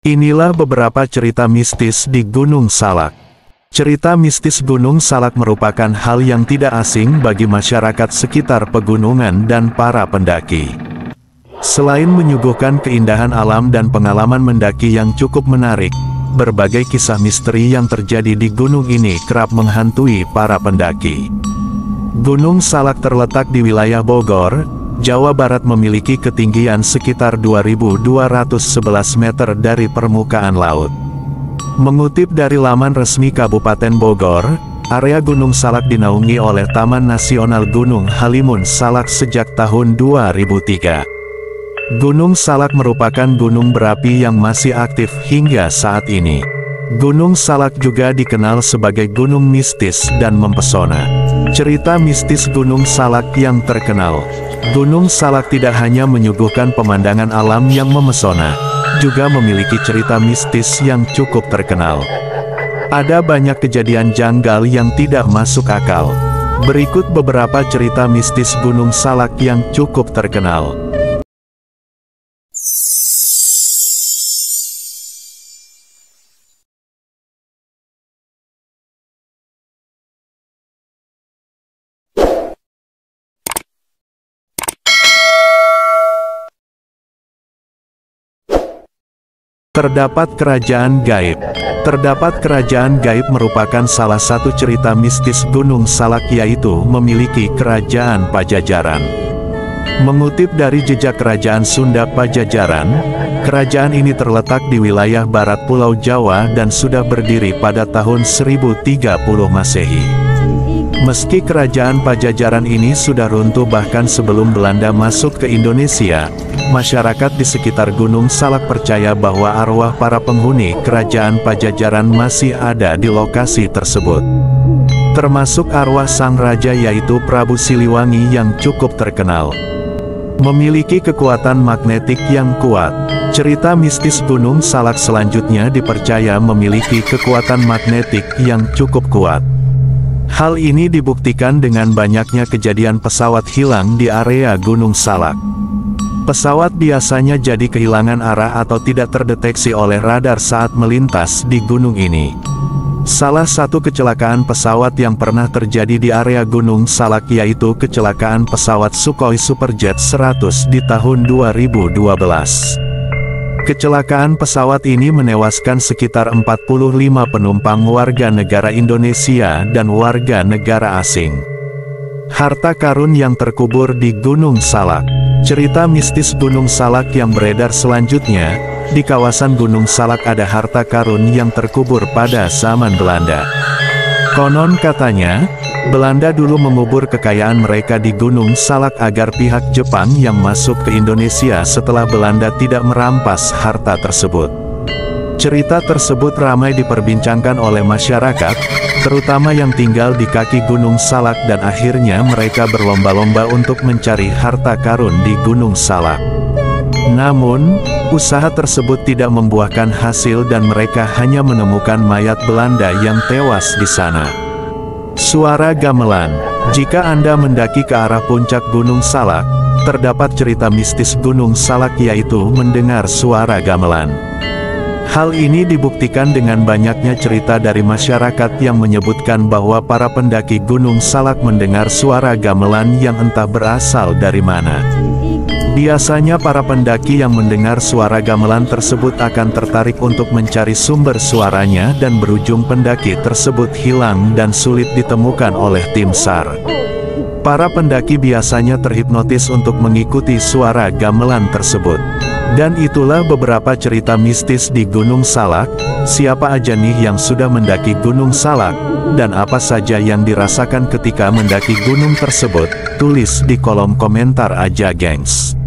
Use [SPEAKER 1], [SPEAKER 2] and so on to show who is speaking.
[SPEAKER 1] Inilah beberapa cerita mistis di Gunung Salak. Cerita mistis Gunung Salak merupakan hal yang tidak asing bagi masyarakat sekitar pegunungan dan para pendaki. Selain menyuguhkan keindahan alam dan pengalaman mendaki yang cukup menarik, berbagai kisah misteri yang terjadi di gunung ini kerap menghantui para pendaki. Gunung Salak terletak di wilayah Bogor, Jawa Barat, memiliki ketinggian sekitar 2.211 meter dari permukaan laut. Mengutip dari laman resmi Kabupaten Bogor, area Gunung Salak dinaungi oleh Taman Nasional Gunung Halimun Salak sejak tahun 2003. Gunung Salak merupakan gunung berapi yang masih aktif hingga saat ini. Gunung Salak juga dikenal sebagai gunung mistis dan mempesona. Cerita mistis Gunung Salak yang terkenal. Gunung Salak tidak hanya menyuguhkan pemandangan alam yang memesona, juga memiliki cerita mistis yang cukup terkenal. Ada banyak kejadian janggal yang tidak masuk akal. Berikut beberapa cerita mistis Gunung Salak yang cukup terkenal. Terdapat kerajaan gaib. Terdapat kerajaan gaib merupakan salah satu cerita mistis Gunung Salak, yaitu memiliki kerajaan Pajajaran. Mengutip dari jejak kerajaan Sunda Pajajaran, kerajaan ini terletak di wilayah barat Pulau Jawa dan sudah berdiri pada tahun 1030 Masehi. Meski kerajaan Pajajaran ini sudah runtuh bahkan sebelum Belanda masuk ke Indonesia, masyarakat di sekitar Gunung Salak percaya bahwa arwah para penghuni kerajaan Pajajaran masih ada di lokasi tersebut. Termasuk arwah sang raja, yaitu Prabu Siliwangi, yang cukup terkenal. Memiliki kekuatan magnetik yang kuat. Cerita mistis Gunung Salak selanjutnya dipercaya memiliki kekuatan magnetik yang cukup kuat. Hal ini dibuktikan dengan banyaknya kejadian pesawat hilang di area Gunung Salak. Pesawat biasanya jadi kehilangan arah atau tidak terdeteksi oleh radar saat melintas di gunung ini. Salah satu kecelakaan pesawat yang pernah terjadi di area Gunung Salak yaitu kecelakaan pesawat Sukhoi Superjet 100 di tahun 2012. Kecelakaan pesawat ini menewaskan sekitar 45 penumpang warga negara Indonesia dan warga negara asing. Harta karun yang terkubur di Gunung Salak. Cerita mistis Gunung Salak yang beredar selanjutnya, di kawasan Gunung Salak ada harta karun yang terkubur pada zaman Belanda. Konon katanya, Belanda dulu mengubur kekayaan mereka di Gunung Salak agar pihak Jepang yang masuk ke Indonesia setelah Belanda tidak merampas harta tersebut. Cerita tersebut ramai diperbincangkan oleh masyarakat, terutama yang tinggal di kaki Gunung Salak, dan akhirnya mereka berlomba-lomba untuk mencari harta karun di Gunung Salak. Namun, usaha tersebut tidak membuahkan hasil dan mereka hanya menemukan mayat Belanda yang tewas di sana. Suara gamelan. Jika Anda mendaki ke arah puncak Gunung Salak, terdapat cerita mistis Gunung Salak yaitu mendengar suara gamelan. Hal ini dibuktikan dengan banyaknya cerita dari masyarakat yang menyebutkan bahwa para pendaki Gunung Salak mendengar suara gamelan yang entah berasal dari mana. Biasanya para pendaki yang mendengar suara gamelan tersebut akan tertarik untuk mencari sumber suaranya dan berujung pendaki tersebut hilang dan sulit ditemukan oleh tim SAR. Para pendaki biasanya terhipnotis untuk mengikuti suara gamelan tersebut. Dan itulah beberapa cerita mistis di Gunung Salak. Siapa aja nih yang sudah mendaki Gunung Salak? Dan apa saja yang dirasakan ketika mendaki gunung tersebut? Tulis di kolom komentar aja, gengs.